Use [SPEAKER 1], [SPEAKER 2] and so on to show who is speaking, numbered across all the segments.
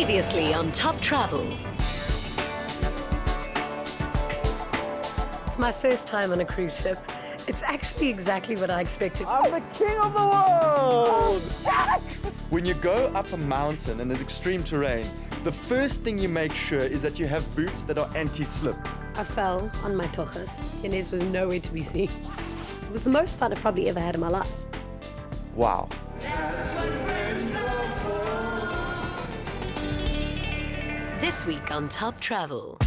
[SPEAKER 1] Previously on Top Travel.
[SPEAKER 2] It's my first time on a cruise ship. It's actually exactly what I expected.
[SPEAKER 3] I'm the king of the world! Jack! When you go up a mountain and it's extreme terrain, the first thing you make sure is that you have boots that are anti-slip.
[SPEAKER 2] I fell on my tochas. Janez was nowhere to be seen. It was the most fun I've probably ever had in my life.
[SPEAKER 3] Wow.
[SPEAKER 1] This week on Top Travel.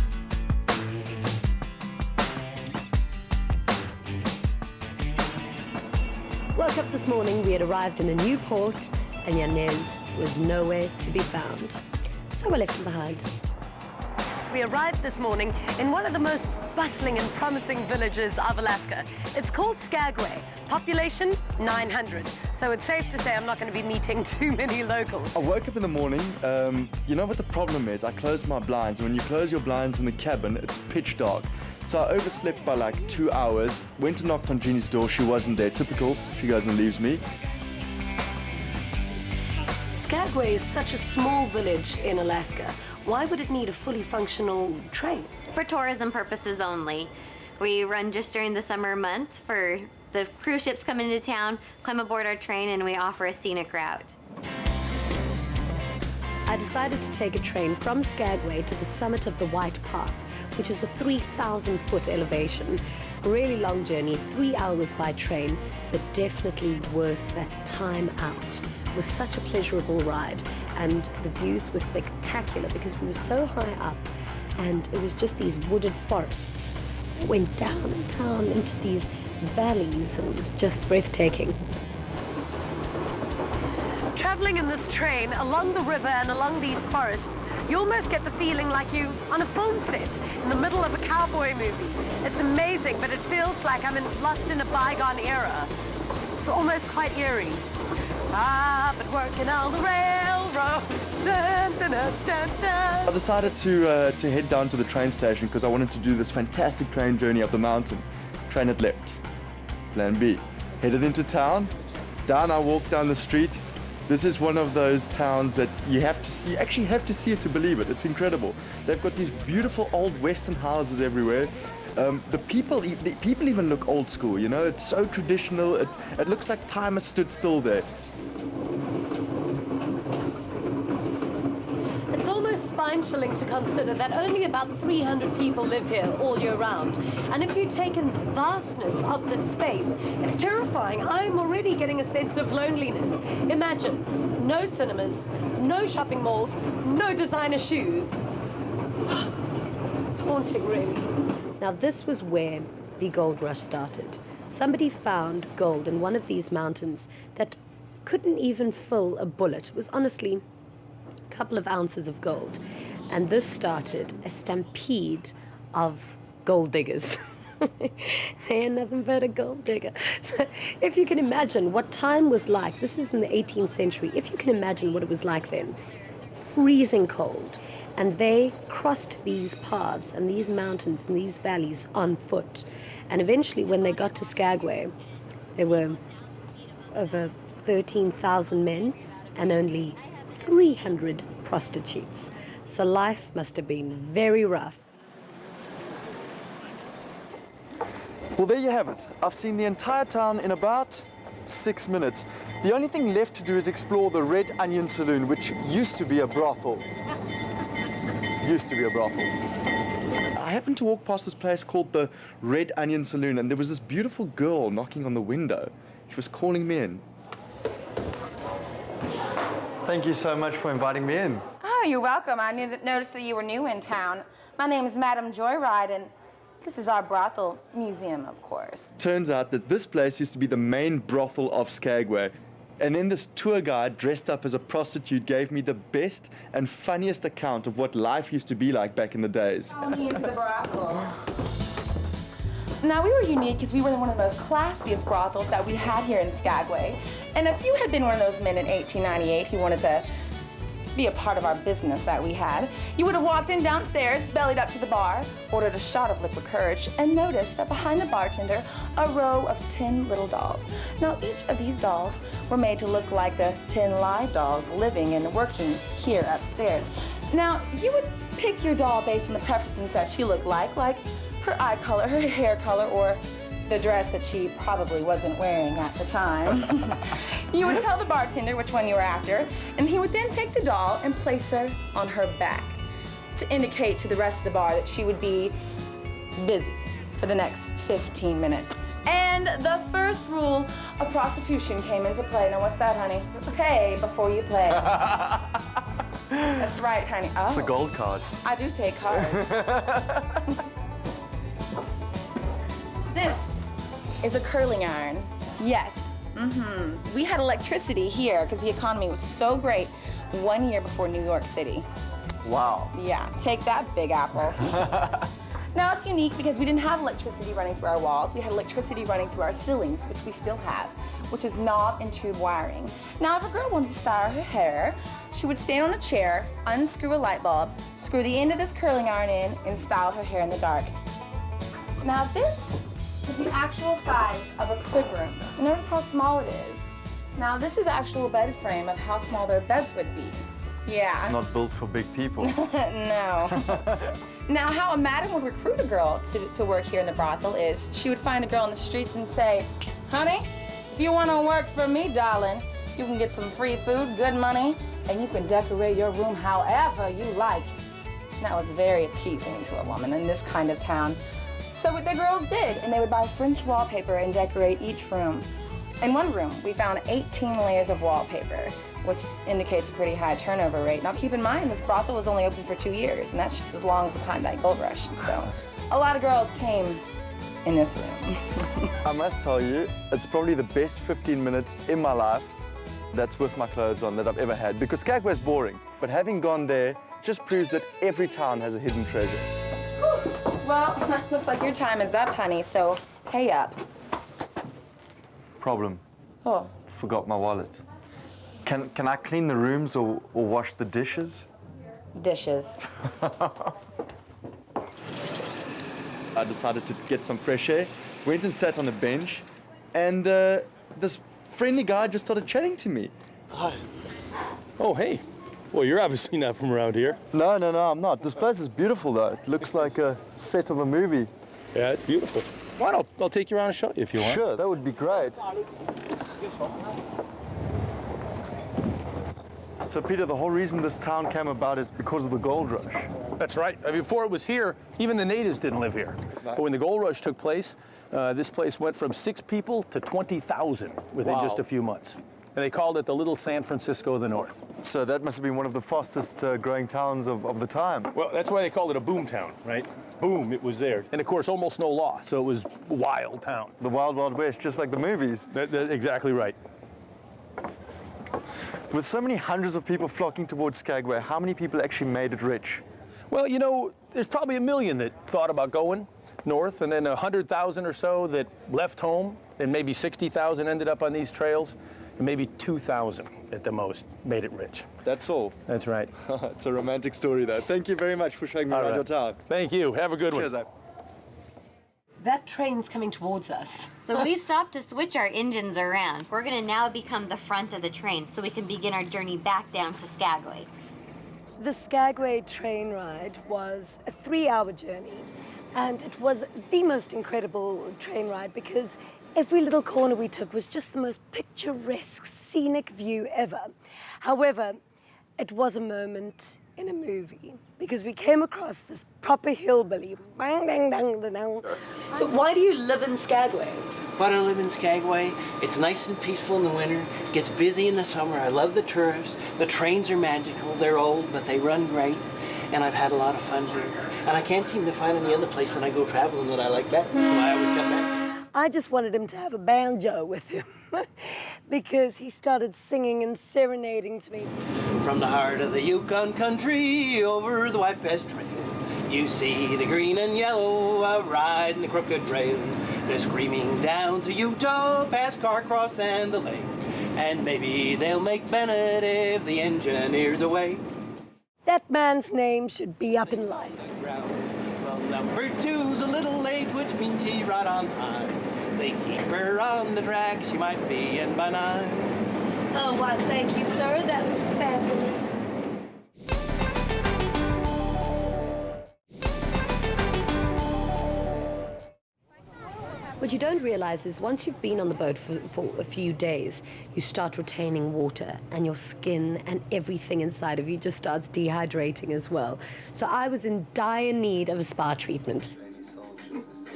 [SPEAKER 2] Woke up this morning, we had arrived in a new port, and Janez was nowhere to be found. So I left him behind. We arrived this morning in one of the most bustling and promising villages of Alaska. It's called Skagway. Population 900. So it's safe to say I'm not going to be meeting too many locals.
[SPEAKER 3] I woke up in the morning, you know what the problem is? I closed my blinds, and when you close your blinds in the cabin, it's pitch dark. So I overslept by like 2 hours, went and knocked on Jeannie's door, she wasn't there, typical, she goes and leaves me.
[SPEAKER 2] Skagway is such a small village in Alaska. Why would it need a fully functional train?
[SPEAKER 4] For tourism purposes only. We run just during the summer months for the cruise ships come into town, climb aboard our train, and we offer a scenic route.
[SPEAKER 2] I decided to take a train from Skagway to the summit of the Wyatt Pass, which is a 3,000-foot elevation. A really long journey, 3 hours by train, but definitely worth that time out. It was such a pleasurable ride, and the views were spectacular because we were so high up, and it was just these wooded forests that went down and down into these valleys, and it was just breathtaking. Traveling in this train along the river and along these forests, you almost get the feeling like you're on a film set in the middle of a cowboy movie. It's amazing, but it feels like I'm lost in a bygone era. It's almost quite eerie. I've been working on the railroad. Dun, dun, dun, dun, dun.
[SPEAKER 3] I decided to head down to the train station because I wanted to do this fantastic train journey up the mountain. Train had left. Plan B. Headed into town. Down I walked down the street. This is one of those towns that you actually have to see it to believe it. It's incredible. They've got these beautiful old Western houses everywhere. The people even look old school, you know? It's so traditional. It looks like time has stood still there.
[SPEAKER 2] It's almost spine-chilling to consider that only about 300 people live here all year round. And if you take in the vastness of this space, it's terrifying. I'm already getting a sense of loneliness. Imagine, no cinemas, no shopping malls, no designer shoes. It's haunting, really. Now, this was where the gold rush started. Somebody found gold in one of these mountains that couldn't even fill a bullet. It was honestly couple of ounces of gold, and this started a stampede of gold diggers. They ain't nothing but a gold digger. If you can imagine what time was like, this is in the 18th century, if you can imagine what it was like then, freezing cold, and they crossed these paths and these mountains and these valleys on foot, and eventually when they got to Skagway, there were over 13,000 men and only 300 prostitutes. So life must have been very rough.
[SPEAKER 3] Well, there you have it. I've seen the entire town in about 6 minutes. The only thing left to do is explore the Red Onion Saloon, which used to be a brothel. I happened to walk past this place called the Red Onion Saloon, and there was this beautiful girl knocking on the window. She was calling me in. Thank you so much for inviting me in.
[SPEAKER 5] Oh, you're welcome. I noticed that you were new in town. My name is Madam Joyride, and this is our brothel museum, of course.
[SPEAKER 3] Turns out that this place used to be the main brothel of Skagway. And then this tour guide dressed up as a prostitute gave me the best and funniest account of what life used to be like back in the days.
[SPEAKER 5] Follow me into the brothel. Now, we were unique because we were one of the most classiest brothels that we had here in Skagway. And if you had been one of those men in 1898 who wanted to be a part of our business that we had, you would have walked in downstairs, bellied up to the bar, ordered a shot of liquid courage, and noticed that behind the bartender, a row of 10 little dolls. Now, each of these dolls were made to look like the 10 live dolls living and working here upstairs. Now, you would pick your doll based on the preferences that she looked like her eye color, her hair color, or the dress that she probably wasn't wearing at the time. You would tell the bartender which one you were after, and he would then take the doll and place her on her back to indicate to the rest of the bar that she would be busy for the next 15 minutes. And the first rule of prostitution came into play. Now, what's that, honey? Pay before you play. That's right, honey. Oh,
[SPEAKER 3] It's a gold card.
[SPEAKER 5] I do take cards. This is a curling iron. Yes. We had electricity here because the economy was so great 1 year before New York City.
[SPEAKER 3] Wow.
[SPEAKER 5] Yeah, take that, Big Apple. Now, it's unique because we didn't have electricity running through our walls. We had electricity running through our ceilings, which we still have, which is knob and tube wiring. Now, if a girl wanted to style her hair, she would stand on a chair, unscrew a light bulb, screw the end of this curling iron in, and style her hair in the dark. Now, this is the actual size of a crib room. Notice how small it is. Now, this is actual bed frame of how small their beds would be. Yeah.
[SPEAKER 3] It's not built for big people.
[SPEAKER 5] No. Now, how a madam would recruit a girl to work here in the brothel is she would find a girl in the streets and say, honey, if you want to work for me, darling, you can get some free food, good money, and you can decorate your room however you like. And that was very appeasing to a woman in this kind of town. So what the girls did, and they would buy French wallpaper and decorate each room. In one room, we found 18 layers of wallpaper, which indicates a pretty high turnover rate. Now keep in mind, this brothel was only open for 2 years, and that's just as long as the Klondike Gold Rush. So a lot of girls came in this room.
[SPEAKER 3] I must tell you, it's probably the best 15 minutes in my life that's with my clothes on that I've ever had, because Skagway's boring, but having gone there just proves that every town has a hidden treasure.
[SPEAKER 5] Well, looks like your time is up, honey, so pay up.
[SPEAKER 3] Problem.
[SPEAKER 5] Oh.
[SPEAKER 3] Forgot my wallet. Can I clean the rooms or wash the dishes?
[SPEAKER 5] Dishes.
[SPEAKER 3] I decided to get some fresh air, went and sat on a bench, and this friendly guy just started chatting to me.
[SPEAKER 6] Hi. Oh, hey. Well, you're obviously not from around here.
[SPEAKER 3] No, I'm not. This place is beautiful, though. It looks like a set of a movie.
[SPEAKER 6] Yeah, it's beautiful. Why don't I'll take you around and show you if you want.
[SPEAKER 3] Sure, that would be great. So, Peter, the whole reason this town came about is because of the gold rush.
[SPEAKER 6] That's right. I mean, before it was here, even the natives didn't live here. But when the gold rush took place, this place went from 6 people to 20,000 within just a few months. And they called it the Little San Francisco of the North.
[SPEAKER 3] So that must have been one of the fastest growing towns of the time.
[SPEAKER 6] Well, that's why they called it a boom town, right? Boom, it was there. And of course, almost no law, so it was a wild town.
[SPEAKER 3] The Wild Wild West, just like the movies.
[SPEAKER 6] That's exactly right.
[SPEAKER 3] With so many hundreds of people flocking towards Skagway, how many people actually made it rich?
[SPEAKER 6] Well, you know, there's probably 1 million that thought about going north, and then 100,000 or so that left home, and maybe 60,000 ended up on these trails, and maybe 2,000 at the most made it rich.
[SPEAKER 3] That's all.
[SPEAKER 6] That's right.
[SPEAKER 3] It's a romantic story, though. Thank you very much for showing me around your town.
[SPEAKER 6] Thank you. Have a good one.
[SPEAKER 3] Cheers, Abe.
[SPEAKER 2] That train's coming towards us.
[SPEAKER 4] So we've stopped to switch our engines around. We're gonna now become the front of the train so we can begin our journey back down to Skagway.
[SPEAKER 2] The Skagway train ride was a 3-hour journey, and it was the most incredible train ride because every little corner we took was just the most picturesque, scenic view ever. However, it was a moment in a movie because we came across this proper hillbilly. Bang, bang, bang, bang, bang. So why do you live in Skagway?
[SPEAKER 7] Why do I live in Skagway? It's nice and peaceful in the winter. It gets busy in the summer. I love the tourists. The trains are magical. They're old, but they run great. And I've had a lot of fun here. And I can't seem to find any other place when I go traveling that I like better. So I always come back.
[SPEAKER 2] I just wanted him to have a banjo with him because he started singing and serenading to me.
[SPEAKER 7] From the heart of the Yukon country over the Wyatt Pass trail, you see the green and yellow riding the crooked rail. They're screaming down to Utah, past Carcross and the lake. And maybe they'll make Bennett if the engineer's away.
[SPEAKER 2] That man's name should be up in line.
[SPEAKER 7] Well, number 2's a little late, which means she's right on time. They keep her on the track, she might be in by 9.
[SPEAKER 2] Oh, why, thank you, sir. That was fabulous. What you don't realize is once you've been on the boat for a few days, you start retaining water, and your skin and everything inside of you just starts dehydrating as well. So I was in dire need of a spa treatment.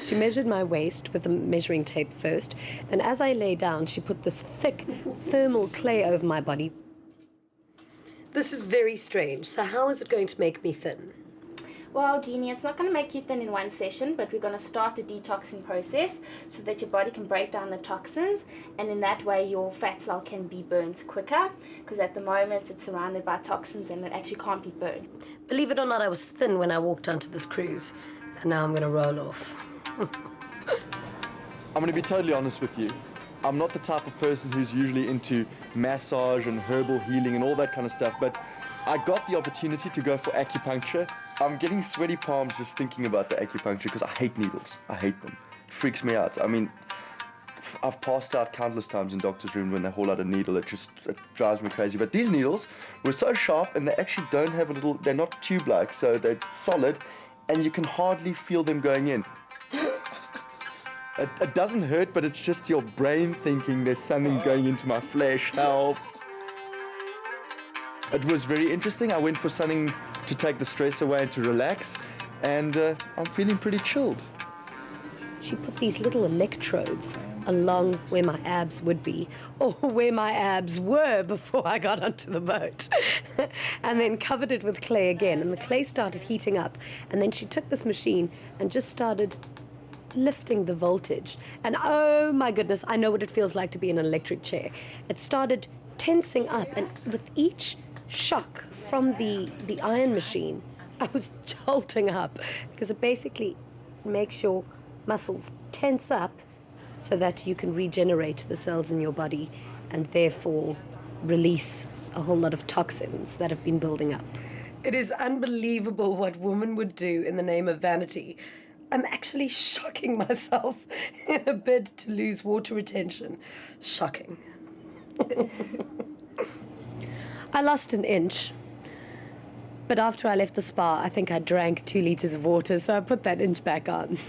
[SPEAKER 2] She measured my waist with a measuring tape first. Then as I lay down, she put this thick thermal clay over my body. This is very strange. So how is it going to make me thin?
[SPEAKER 8] Well, Jeannie, it's not going to make you thin in one session, but we're going to start the detoxing process so that your body can break down the toxins, and in that way your fat cell can be burnt quicker, because at the moment it's surrounded by toxins and it actually can't be burned.
[SPEAKER 2] Believe it or not, I was thin when I walked onto this cruise, and now I'm going to roll off.
[SPEAKER 3] I'm going to be totally honest with you. I'm not the type of person who's usually into massage and herbal healing and all that kind of stuff, but I got the opportunity to go for acupuncture. I'm getting sweaty palms just thinking about the acupuncture because I hate needles. I hate them. It freaks me out. I mean, I've passed out countless times in doctor's room when they hold out a needle. It drives me crazy. But these needles were so sharp, and they actually don't have a little, they're not tube-like, so they're solid, and you can hardly feel them going in. It doesn't hurt, but it's just your brain thinking there's something going into my flesh. Help. It was very interesting. I went for something to take the stress away and to relax, and I'm feeling pretty chilled.
[SPEAKER 2] She put these little electrodes along where my abs would be, or where my abs were before I got onto the boat, and then covered it with clay again, and the clay started heating up, and then she took this machine and just started lifting the voltage. And oh my goodness, I know what it feels like to be in an electric chair. It started tensing up, and with each shock from the iron machine, I was jolting up, because it basically makes your muscles tense up so that you can regenerate the cells in your body and therefore release a whole lot of toxins that have been building up. It is unbelievable what women would do in the name of vanity. I'm actually shocking myself in a bid to lose water retention. Shocking. I lost an inch. But after I left the spa, I think I drank 2 liters of water, so I put that inch back on.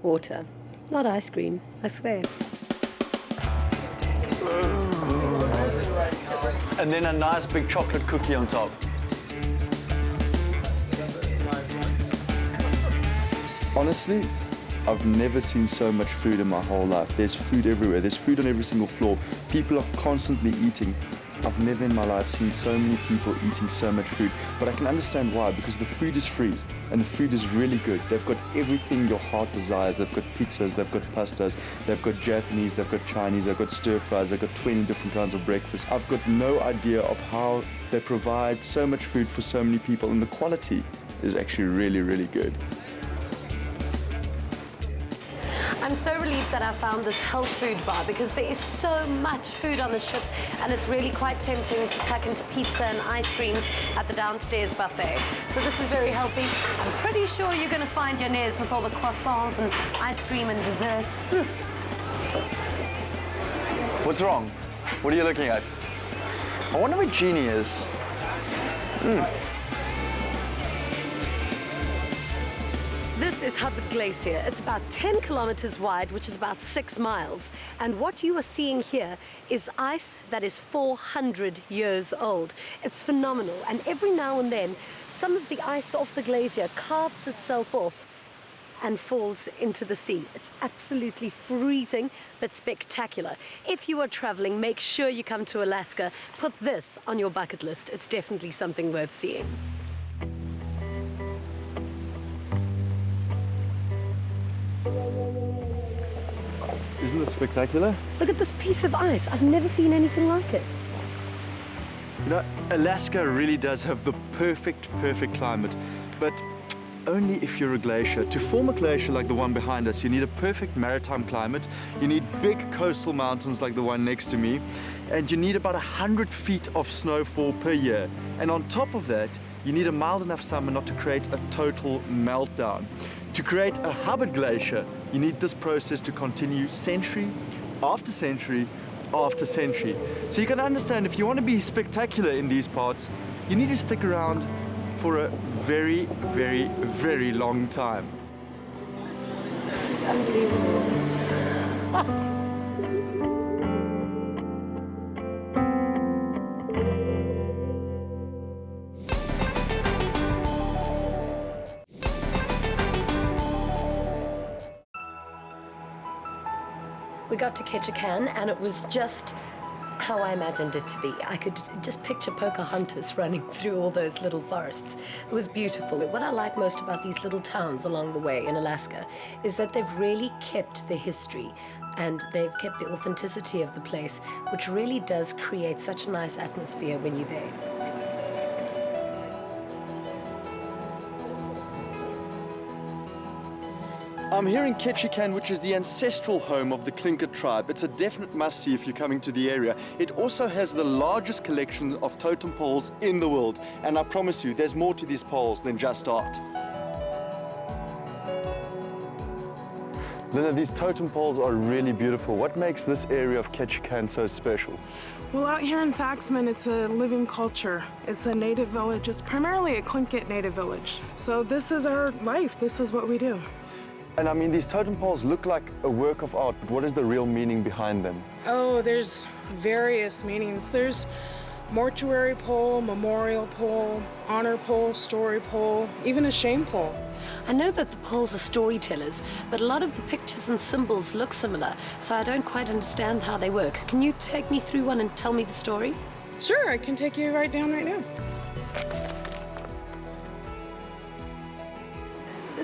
[SPEAKER 2] Water, not ice cream, I swear.
[SPEAKER 9] And then a nice big chocolate cookie on top.
[SPEAKER 3] Honestly, I've never seen so much food in my whole life. There's food everywhere. There's food on every single floor. People are constantly eating. I've never in my life seen so many people eating so much food. But I can understand why, because the food is free and the food is really good. They've got everything your heart desires. They've got pizzas, they've got pastas, they've got Japanese, they've got Chinese, they've got stir fries, they've got 20 different kinds of breakfast. I've got no idea of how they provide so much food for so many people, and the quality is actually really, really good.
[SPEAKER 2] I'm so relieved that I found this health food bar, because there is so much food on the ship, and it's really quite tempting to tuck into pizza and ice creams at the downstairs buffet. So this is very healthy. I'm pretty sure you're going to find Janez with all the croissants and ice cream and desserts.
[SPEAKER 9] What's wrong? What are you looking at? I wonder where Jeannie is.
[SPEAKER 2] This is Hubbard Glacier. It's about 10 kilometers wide, which is about 6 miles. And what you are seeing here is ice that is 400 years old. It's phenomenal. And every now and then, some of the ice off the glacier carves itself off and falls into the sea. It's absolutely freezing, but spectacular. If you are traveling, make sure you come to Alaska. Put this on your bucket list. It's definitely something worth seeing.
[SPEAKER 3] Isn't this spectacular?
[SPEAKER 2] Look at this piece of ice. I've never seen anything like it.
[SPEAKER 3] You know, Alaska really does have the perfect climate, but only if you're a glacier. To form a glacier like the one behind us, you need a perfect maritime climate, you need big coastal mountains like the one next to me, and you need about 100 feet of snowfall per year. And on top of that, you need a mild enough summer not to create a total meltdown. To create a Hubbard Glacier, you need this process to continue century after century after century. So you can understand, if you want to be spectacular in these parts, you need to stick around for a very, very, very long time.
[SPEAKER 2] This is unbelievable. We got to Ketchikan and it was just how I imagined it to be. I could just picture Pocahontas running through all those little forests. It was beautiful. What I like most about these little towns along the way in Alaska is that they've really kept the history and they've kept the authenticity of the place, which really does create such a nice atmosphere when you're there.
[SPEAKER 3] I'm here in Ketchikan, which is the ancestral home of the Clinker tribe. It's a definite must-see if you're coming to the area. It also has the largest collection of totem poles in the world. And I promise you, there's more to these poles than just art. Linda, these totem poles are really beautiful. What makes this area of Ketchikan so special?
[SPEAKER 10] Well, out here in Saxman, it's a living culture. It's a native village. It's primarily a Tlingit native village. So this is our life. This is what we do.
[SPEAKER 3] And I mean, these totem poles look like a work of art, but what is the real meaning behind them?
[SPEAKER 10] Oh, there's various meanings. There's mortuary pole, memorial pole, honor pole, story pole, even a shame pole.
[SPEAKER 2] I know that the poles are storytellers, but a lot of the pictures and symbols look similar, so I don't quite understand how they work. Can you take me through one and tell me the story?
[SPEAKER 10] Sure, I can take you right down right now.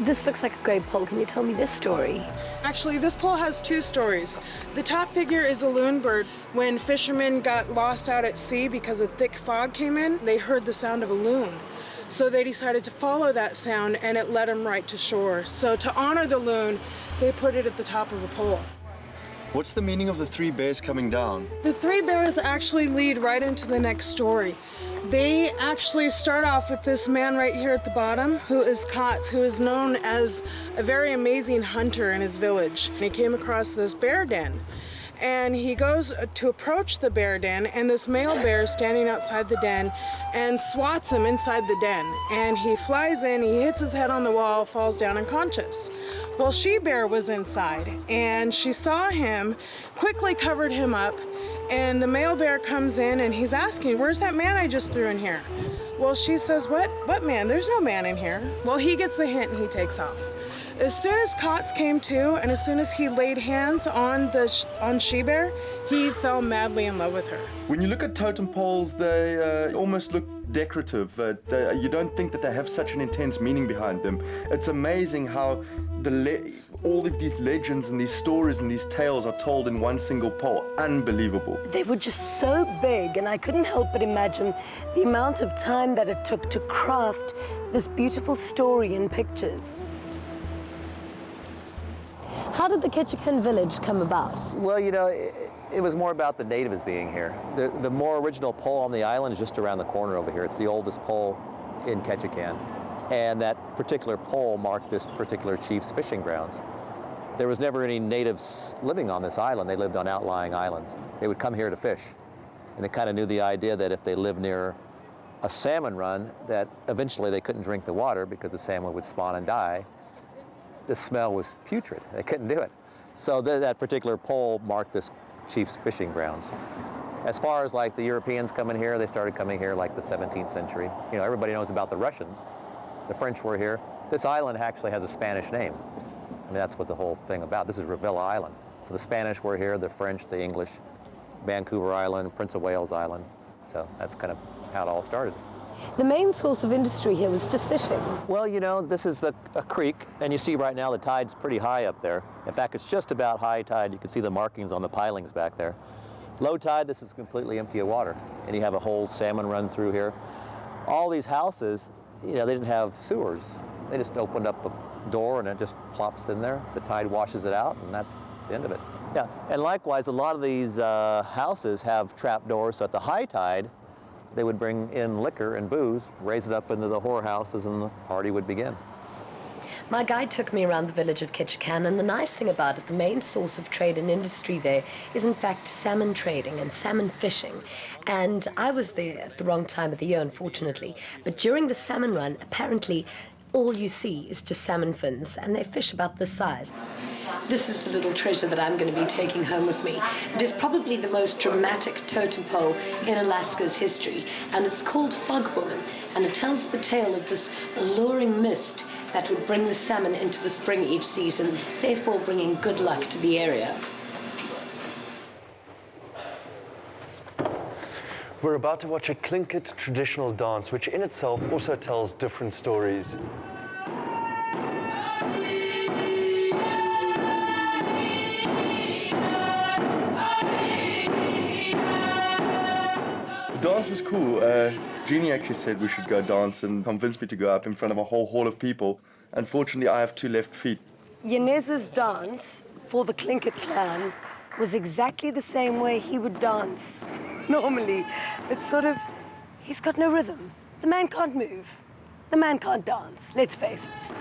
[SPEAKER 2] This looks like a great pole. Can you tell me this story?
[SPEAKER 10] Actually, this pole has two stories. The top figure is a loon bird. When fishermen got lost out at sea because a thick fog came in, they heard the sound of a loon. So they decided to follow that sound and it led them right to shore. So to honor the loon, they put it at the top of a pole.
[SPEAKER 3] What's the meaning of the three bears coming down?
[SPEAKER 10] The three bears actually lead right into the next story. They actually start off with this man right here at the bottom, who is Kotz, who is known as a very amazing hunter in his village. He came across this bear den, and he goes to approach the bear den, and this male bear is standing outside the den and swats him inside the den. And he flies in, he hits his head on the wall, falls down unconscious. Well, she-bear was inside, and she saw him, quickly covered him up, and the male bear comes in and he's asking, "Where's that man I just threw in here?" Well, she says, What man? There's no man in here." Well, he gets the hint and he takes off. As soon as Kotz came to, and as soon as he laid hands on she-bear, he fell madly in love with her.
[SPEAKER 3] When you look at totem poles, they almost look decorative. You don't think that they have such an intense meaning behind them. It's amazing how all of these legends and these stories and these tales are told in one single pole. Unbelievable.
[SPEAKER 2] They were just so big, and I couldn't help but imagine the amount of time that it took to craft this beautiful story in pictures. How did the Ketchikan village come about?
[SPEAKER 11] Well, you know, it was more about the natives being here. The more original pole on the island is just around the corner over here. It's the oldest pole in Ketchikan. And that particular pole marked this particular chief's fishing grounds. There was never any natives living on this island. They lived on outlying islands. They would come here to fish. And they kind of knew the idea that if they lived near a salmon run, that eventually they couldn't drink the water because the salmon would spawn and die. The smell was putrid. They couldn't do it. So that particular pole marked this chief's fishing grounds. As far as like the Europeans coming here, they started coming here like the 17th century. You know, everybody knows about the Russians. The French were here. This island actually has a Spanish name. I mean, that's what the whole thing about. This is Revilla Island. So the Spanish were here, the French, the English, Vancouver Island, Prince of Wales Island. So that's kind of how it all started.
[SPEAKER 2] The main source of industry here was just fishing.
[SPEAKER 11] Well, you know, this is a creek, and you see right now the tide's pretty high up there. In fact, it's just about high tide. You can see the markings on the pilings back there. Low tide, this is completely empty of water, and you have a whole salmon run through here. All these houses, you know, they didn't have sewers. They just opened up a door and it just plops in there. The tide washes it out, and that's the end of it. Yeah, and likewise, a lot of these houses have trap doors, so at the high tide, they would bring in liquor and booze, raise it up into the whorehouses, and the party would begin.
[SPEAKER 2] My guide took me around the village of Ketchikan, and the nice thing about it, the main source of trade and industry there is in fact salmon trading and salmon fishing. And I was there at the wrong time of the year, unfortunately. But during the salmon run, apparently all you see is just salmon fins, and they fish about this size. This is the little treasure that I'm going to be taking home with me. It is probably the most dramatic totem pole in Alaska's history, and it's called Fog Woman, and it tells the tale of this alluring mist that would bring the salmon into the spring each season, therefore bringing good luck to the area.
[SPEAKER 3] We're about to watch a Tlingit traditional dance, which in itself also tells different stories. The dance was cool. Jeannie actually said we should go dance and convinced me to go up in front of a whole hall of people. Unfortunately, I have 2 left feet.
[SPEAKER 2] Janez's dance for the Tlingit clan was exactly the same way he would dance normally. It's sort of, he's got no rhythm. The man can't move. The man can't dance, let's face it.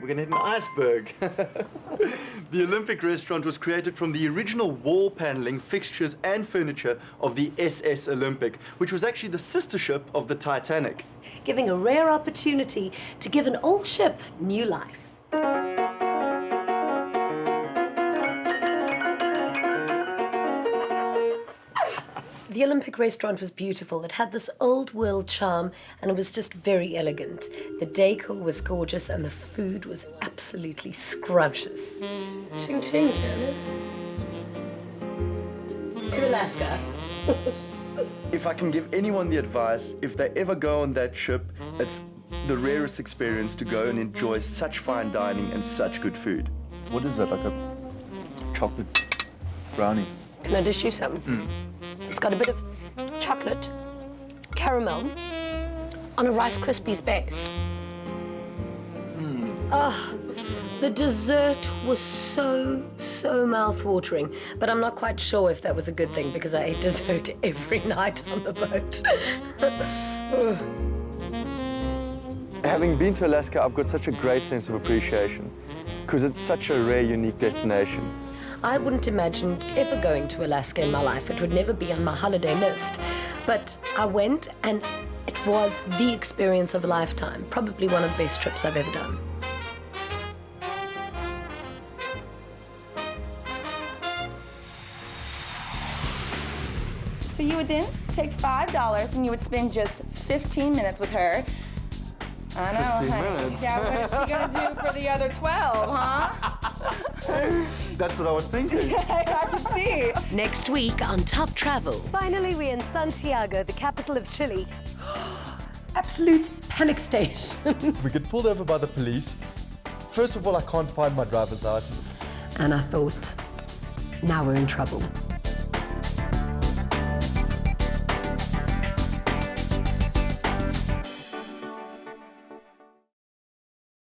[SPEAKER 3] We're gonna hit an iceberg. The Olympic restaurant was created from the original wall paneling, fixtures and furniture of the SS Olympic, which was actually the sister ship of the Titanic.
[SPEAKER 2] Giving a rare opportunity to give an old ship new life. The Olympic restaurant was beautiful. It had this old world charm and it was just very elegant. The decor was gorgeous and the food was absolutely scrumptious. Ching ching, Janez. To Alaska.
[SPEAKER 3] If I can give anyone the advice, if they ever go on that ship, it's the rarest experience to go and enjoy such fine dining and such good food.
[SPEAKER 9] What is that, like a chocolate brownie?
[SPEAKER 2] Can I dish you some? It's got a bit of chocolate, caramel, on a Rice Krispies base. The dessert was so mouth-watering, but I'm not quite sure if that was a good thing because I ate dessert every night on the boat.
[SPEAKER 3] Having been to Alaska, I've got such a great sense of appreciation because it's such a rare, unique destination.
[SPEAKER 2] I wouldn't imagine ever going to Alaska in my life. It would never be on my holiday list. But I went and it was the experience of a lifetime. Probably one of the best trips I've ever done.
[SPEAKER 5] So you would then take $5 and you would spend just 15 minutes with her. I know,
[SPEAKER 3] 15
[SPEAKER 5] honey.
[SPEAKER 3] minutes.
[SPEAKER 5] Yeah, what is she gonna do for the other 12, huh?
[SPEAKER 3] That's what I was thinking.
[SPEAKER 5] Yeah, I can see.
[SPEAKER 1] Next week on Top Travel.
[SPEAKER 2] Finally, we're in Santiago, the capital of Chile. Absolute panic state.
[SPEAKER 3] We get pulled over by the police. First of all, I can't find my driver's license.
[SPEAKER 2] And I thought, now we're in trouble.